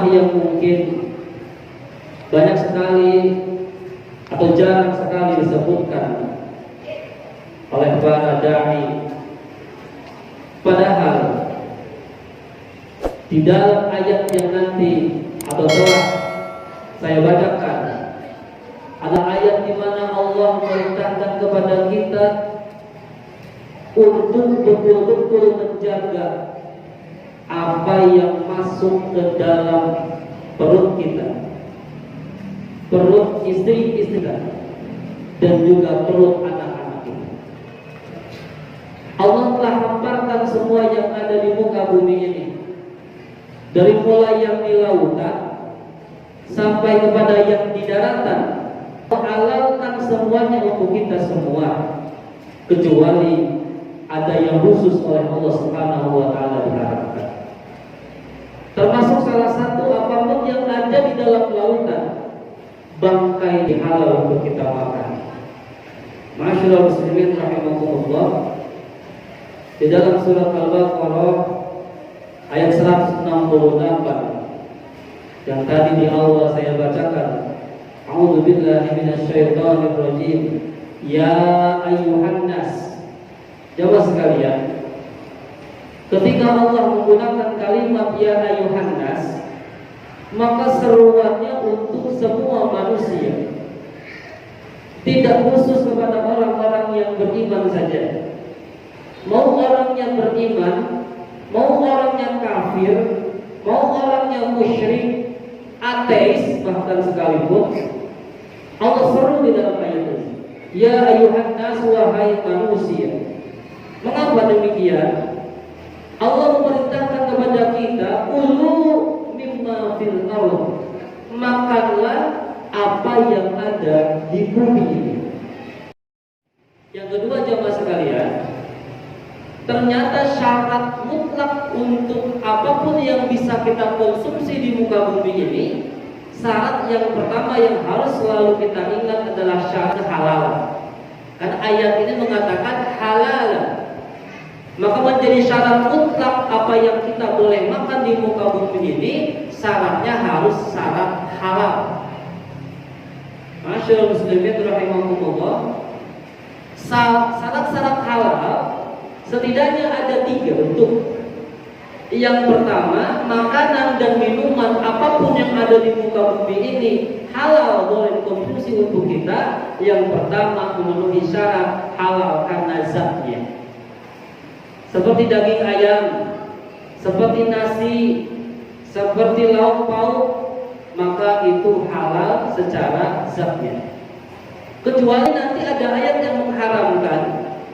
ceramah yang mungkin banyak sekali atau jarang sekali disebutkan oleh para dai. Padahal di dalam ayat yang nanti atau telah saya bacakan ada ayat di mana Allah memerintahkan kepada kita untuk betul-betul menjaga apa yang masuk ke dalam perut kita, perut istri-istri kita, dan juga perut anak-anak kita. Allah telah hamparkan semua yang ada di muka bumi ini, dari mulai yang di lautan sampai kepada yang di daratan. Halalkan semuanya untuk kita semua, kecuali ada yang khusus oleh Allah Subhanahu wa taala diharamkan. Termasuk salah satu apapun yang ada di dalam lautan, bangkai halal untuk kita makan. Ma'asyiral muslimin rahimakumullah. Di dalam surat Al-Baqarah ayat 168 yang tadi di awal saya bacakan, A'udzu billahi minasyaitonir rajim. Ya ayyuhan nas. Jamaah sekalian, ketika Allah menggunakan kalimat ya ayyuhan nas, maka seruannya untuk semua manusia, tidak khusus kepada orang-orang yang beriman saja. Mau orang yang beriman, mau orang yang kafir, mau orang yang musyrik, ateis bahkan sekalipun, Allah seru di dalam ayat ini. Ya ayyuhan nas, wahai manusia. Mengapa demikian? Allah memerintahkan kepada kita, ulu mimma fil ardh, makanlah apa yang ada di bumi ini. Yang kedua, jamaah sekalian, ternyata syarat mutlak untuk apapun yang bisa kita konsumsi di muka bumi ini, syarat yang pertama yang harus selalu kita ingat adalah syarat halal. Karena ayat ini mengatakan halal, maka menjadi syarat mutlak apa yang kita boleh makan di muka bumi ini, syaratnya harus syarat halal. Masyaallah muslimin rahimakumullah. Syarat-syarat halal setidaknya ada 3 bentuk. Yang pertama, makanan dan minuman apapun yang ada di muka bumi ini halal boleh dikonsumsi untuk kita. Yang pertama memenuhi syarat halal karena zatnya. Seperti daging ayam, seperti nasi, seperti lauk pauk, maka itu halal secara zatnya. Kecuali nanti ada ayat yang mengharamkan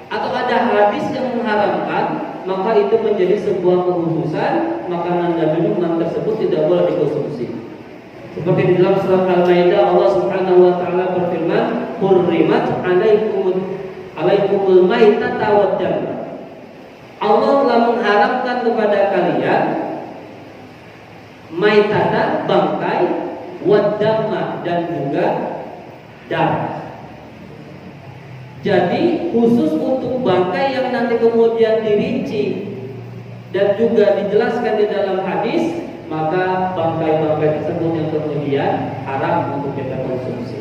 atau ada hadis yang mengharamkan, maka itu menjadi sebuah kekhususan, makanan dan minuman tersebut tidak boleh dikonsumsi. Seperti di dalam surat Al-Maidah, Allah Subhanahu wa taala berfirman, "Hurrimat 'alaikumul maitatu wad-dam." Allah telah mengharamkan kepada kalian maitata, bangkai, wad-damma, dan juga darah. Jadi khusus untuk bangkai yang nanti kemudian dirinci dan juga dijelaskan di dalam hadis, maka bangkai-bangkai tersebut yang kemudian haram untuk kita konsumsi.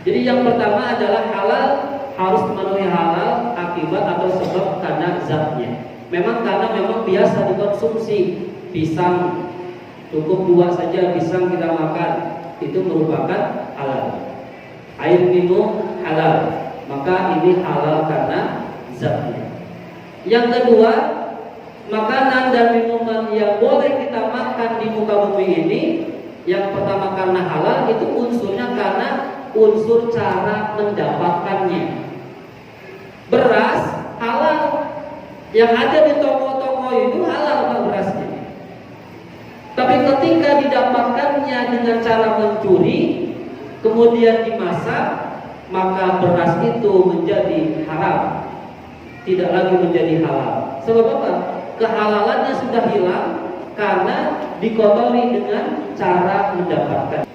Jadi yang pertama adalah halal, harus memenuhi halal akibat atau sebab karena zatnya. Memang biasa dikonsumsi pisang, cukup 2 saja pisang kita makan, itu merupakan halal. Air minum halal, maka ini halal karena zatnya. Yang kedua, makanan dan minuman yang boleh kita makan di muka bumi ini, yang pertama karena halal, itu unsurnya karena unsur cara mendapatkannya. Beras halal, yang ada di toko-toko itu halal berasnya. Tapi ketika didapatkannya dengan cara mencuri, kemudian dimasak, maka beras itu menjadi haram, tidak lagi menjadi halal. Sebab apa? Kehalalannya sudah hilang karena dikotori dengan cara mendapatkan.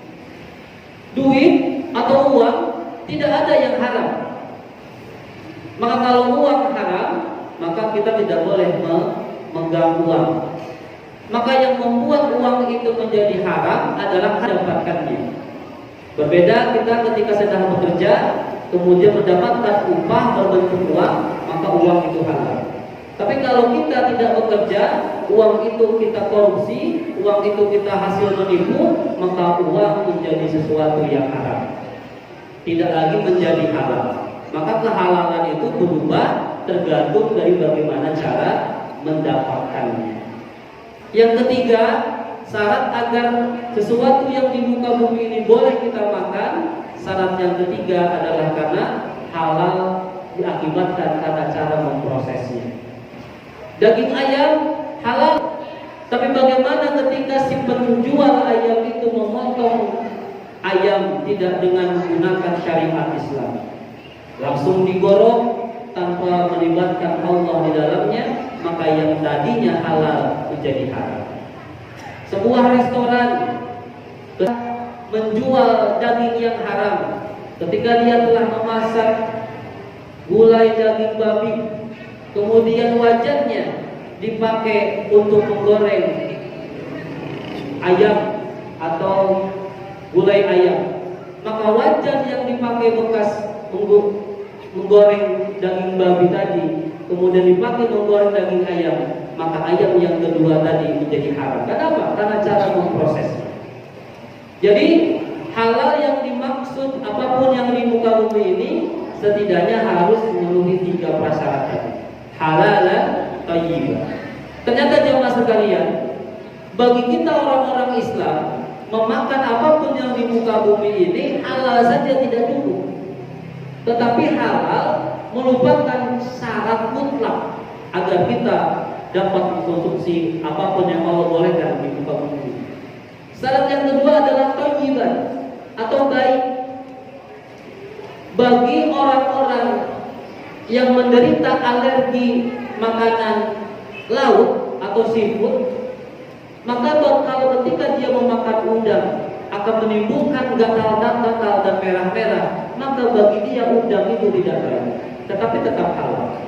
Duit atau uang tidak ada yang haram. Maka kalau uang haram, maka kita tidak boleh memegang uang. Maka yang membuat uang itu menjadi haram adalah mendapatkannya. Berbeda kita ketika sedang bekerja, kemudian mendapatkan upah berbentuk uang, maka uang itu halal. Tapi kalau kita tidak bekerja, uang itu kita korupsi, uang itu kita hasil menipu, maka uang menjadi sesuatu yang haram, tidak lagi menjadi halal. Maka kehalalan itu berubah tergantung dari bagaimana cara mendapatkannya. Yang ketiga, syarat agar sesuatu yang di muka bumi ini boleh kita makan, syarat yang ketiga adalah karena halal diakibatkan karena cara memprosesnya. Daging ayam halal, tapi bagaimana ketika si penjual ayam itu memotong ayam tidak dengan menggunakan syariat Islam, langsung digorok tanpa melibatkan Allah di dalamnya, maka yang tadinya halal menjadi haram. Sebuah restoran menjual daging yang haram ketika dia telah memasak gulai daging babi, kemudian wajannya dipakai untuk menggoreng ayam atau gulai ayam, maka wajan yang dipakai bekas menggoreng daging babi tadi kemudian dipakai menggoreng daging ayam, maka ayam yang kedua tadi menjadi haram. Kenapa? Karena cara memprosesnya. Jadi halal yang dimaksud apapun yang di muka bumi ini setidaknya harus memenuhi 3 prasyarat tadi. Halal, thayyibah. Ternyata jemaah sekalian, bagi kita orang-orang Islam, memakan apapun yang di muka bumi ini halal saja tidak cukup. Tetapi halal merupakan syarat mutlak agar kita dapat mengkonsumsi apapun yang Allah bolehkan di muka bumi. Syarat yang kedua adalah thayyiban atau baik. Bagi orang-orang yang menderita alergi makanan laut atau seafood, maka kalau ketika dia memakan udang akan menimbulkan gatal-gatal dan merah-merah, maka bagi dia udang itu tidak baik, tetapi tetap halal.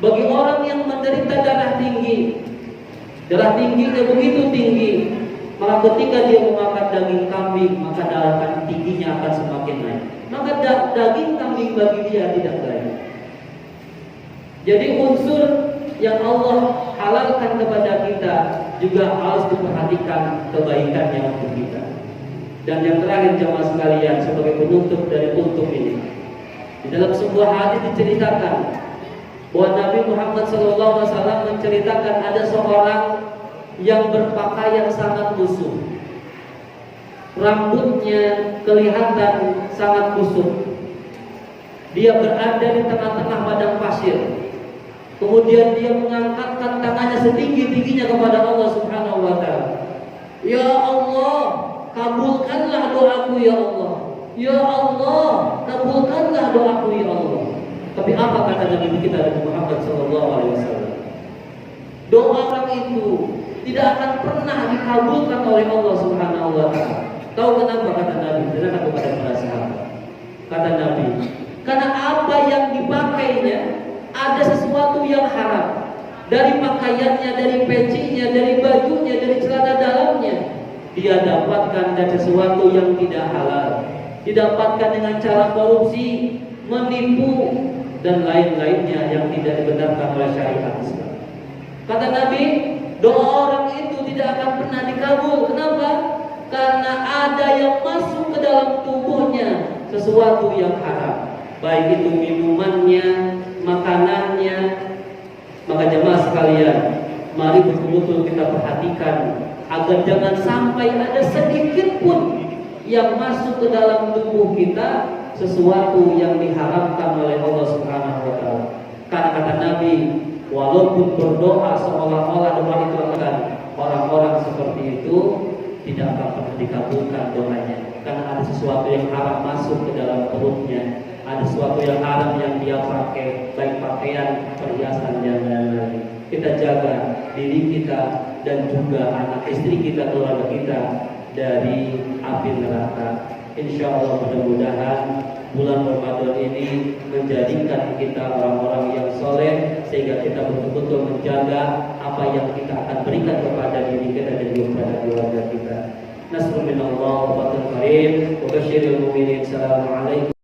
Bagi orang yang menderita darah tingginya begitu tinggi, maka ketika dia memakan daging kambing, maka darah tingginya akan semakin naik, maka daging kambing bagi dia tidak baik. Jadi unsur yang Allah halalkan kepada kita juga harus diperhatikan kebaikannya untuk kita. Dan yang terakhir jemaah sekalian, sebagai penutup dari untuk ini, di dalam sebuah hadis diceritakan bahwa Nabi Muhammad SAW menceritakan ada seorang yang berpakaian sangat lusuh, rambutnya kelihatan sangat kusut. Dia berada di tengah-tengah padang pasir. Kemudian dia mengangkatkan tangannya setinggi-tingginya kepada Allah Subhanahu wa taala. Ya Allah, kabulkanlah doaku ya Allah. Ya Allah, kabulkanlah doaku ya Allah. Tapi apa kata Nabi kita Nabi Muhammad SAW? Doa orang itu tidak akan pernah dikabulkan oleh Allah Subhanahu wa taala. Tahu kenapa kata Nabi? Dengarkan kepada para sahabat. Kata Nabi, karena apa yang dipakainya ada sesuatu yang haram. Dari pakaiannya, dari pecinya, dari bajunya, dari celana dalamnya, dia dapatkan dari sesuatu yang tidak halal. Didapatkan dengan cara korupsi, menipu, dan lain-lainnya yang tidak dibenarkan oleh syariat Islam. Kata Nabi, doa orang itu tidak akan pernah dikabul. Kenapa? Karena ada yang masuk ke dalam tubuhnya sesuatu yang haram, baik itu minumannya, makanannya. Maka jemaah sekalian, mari betul-betul kita perhatikan agar jangan sampai ada sedikit pun yang masuk ke dalam tubuh kita sesuatu yang diharamkan oleh Allah Subhanahu wa taala. Karena kata Nabi, walaupun berdoa seolah-olah doa itu akan, orang-orang seperti itu tidak akan pernah dikabulkan doanya, karena ada sesuatu yang haram masuk ke dalam perutnya, ada sesuatu yang haram yang dia pakai, baik pakaian, perhiasan, dan lain-lain. Kita jaga diri kita dan juga anak istri kita, keluarga kita dari api neraka. Insya Allah mudah-mudahan bulan Ramadan ini menjadikan kita orang-orang yang soleh sehingga kita betul-betul menjaga apa yang kita akan berikan kepada diri kita dan juga kepada keluarga kita. Nasrul minallah wa fathul karim wa basyiril mu'minin. Assalamualaikum.